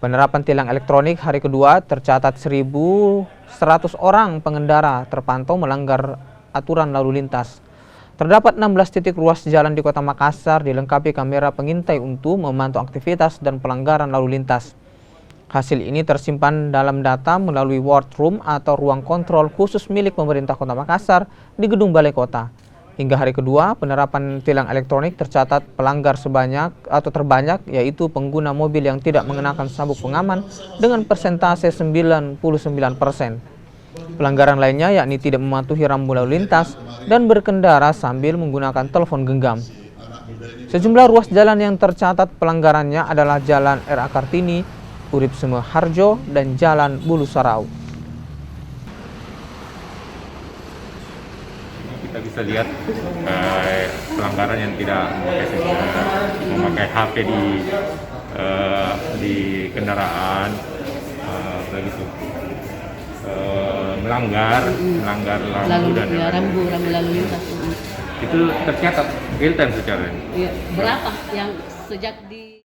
Penerapan tilang elektronik hari kedua tercatat 1.100 orang pengendara terpantau melanggar aturan lalu lintas. Terdapat 16 titik ruas jalan di Kota Makassar dilengkapi kamera pengintai untuk memantau aktivitas dan pelanggaran lalu lintas. Hasil ini tersimpan dalam data melalui Wardroom atau ruang kontrol khusus milik pemerintah Kota Makassar di Gedung Balai Kota. Hingga hari kedua, penerapan tilang elektronik tercatat pelanggar terbanyak yaitu pengguna mobil yang tidak mengenakan sabuk pengaman dengan persentase 99%. Pelanggaran lainnya yakni tidak mematuhi rambu lalu lintas dan berkendara sambil menggunakan telepon genggam. Sejumlah ruas jalan yang tercatat pelanggarannya adalah Jalan R.A. Kartini, Urip Semeharjo, dan Jalan Bulu Sarau. Kita bisa lihat pelanggaran yang tidak memakai HP di kendaraan, begitu. Melanggar lampu dan rambu lalu lintas. Itu tercatat real time secara ini. Berapa yang sejak di